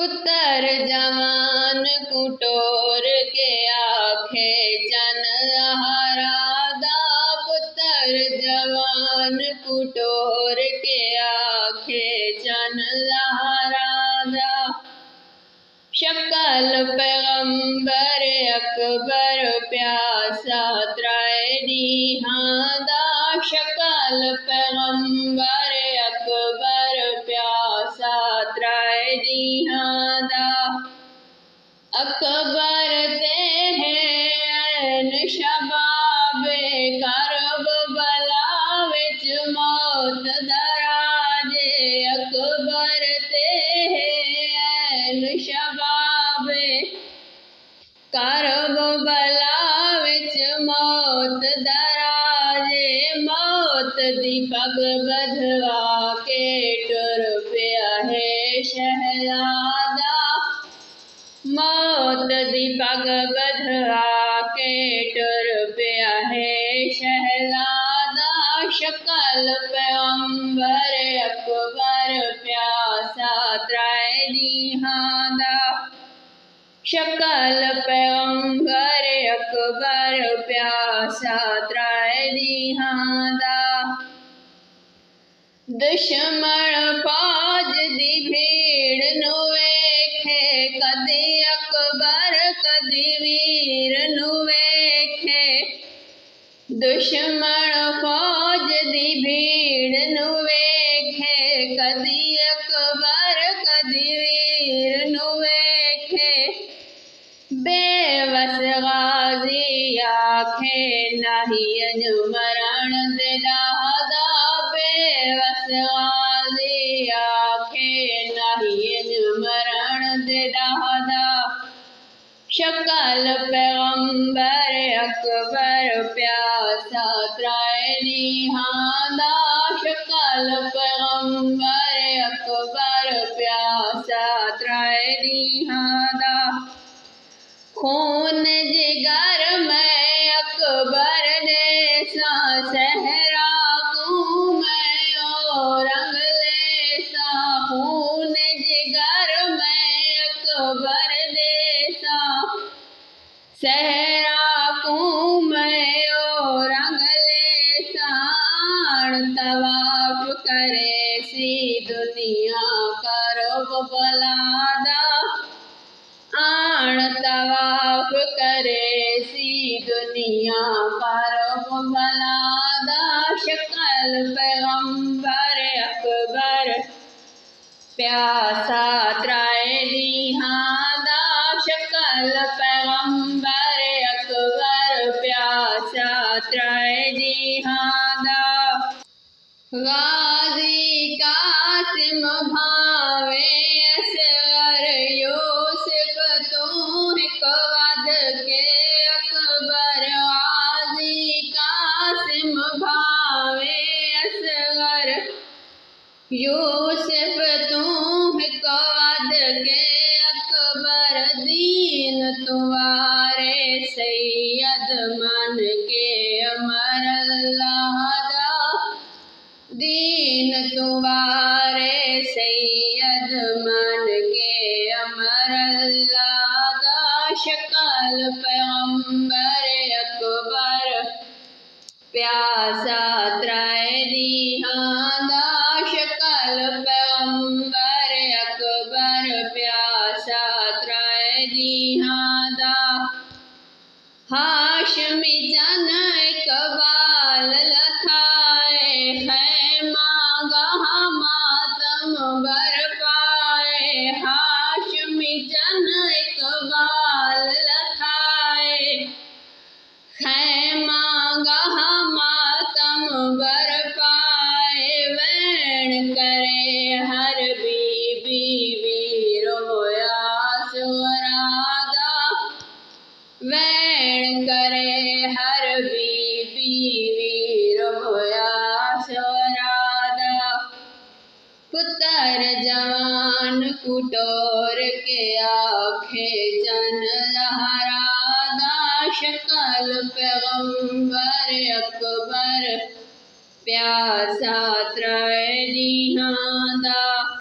पुत्र जवान कुटोर के आखे चन लहरादा। पुत्र जवान कुटोर के आखे चन लहरादा। शक्ल पैगंबर अकबर प्यासा त्राय निहादा। शक्ल पैगंबर अकबर प्यासा त्राय निहादा। अकबर ते हैं शबाबे करब बला विच मौत दराजे। अकबर ते हैं शबाबे करब बला विच मौत दराजे। मौत दी पग बधवा के टुर पिया है शहजादा। मौत दी पग बधवा के टुर पिया है शहजादा। शक्ल पैगंबर अकबर प्यासा त्राय निहादा। शक्ल पैगंबर अकबर प्यासा त्राय निहादा। दुश्मन फौज दी भीड़ नू वेखे कदी अकबर कदी वीर नू वेखे। दुश्मन फौज दी भीड़ नू वेखे कदी अकबर कदी वीर नू वेखे। बेवस गाजी आखे नाही अजु मरण दे दादा। बेवस गाजी आखे नाही अजु मरण दे दादा। शक्ल पैगंबर अकबर प्यासा त्राय निहादा। शक्ल पैगंबर अकबर प्यासा त्राय निहादा। खून जिगर में अकबर ने सा सहरा को मैं ओ रंग ले सा। खून जिगर में अकबर ने सा सहरा को मैं ओ रंग ले सा। तवाफ करे सी दुनिया करब बलादा। आण तवाफ करे सी दुनिया करब बलादा। शक्ल पैगंबर अकबर प्यासा त्राय निहादा। शक्ल पैगंबर अकबर प्यासा त्राय निहादा। गाजी कासिम भावे असगर यूसुफ तू हिक वध के अकबर। गाजी कासिम भावे असगर यूसुफ तू हिक वध के अकबर। दीन तुवारे सैयद मन के अमर अल्लाह दा। दीन तुवारे सैयद मन के अमर अल्लाह दा। शक्ल पैगंबर अकबर प्यासा त्राय निहादा। शक्ल पैगंबर अकबर प्यासा त्राय निहादा। हाशमी जन इकबाल लथाए खैमा गहा मातम बरपाए। हाशमी जन इकबाल लथाए खैमा गहा मातम बरपाए। वैन करे हर बीबी वीर होया सुरादा। वैन करे हर बीबी वीर होया सुरादा। पुत्र जवान कुटोर के आखे चन लहरादा। शक्ल पैगंबर अकबर प्यासा त्राय निहादा।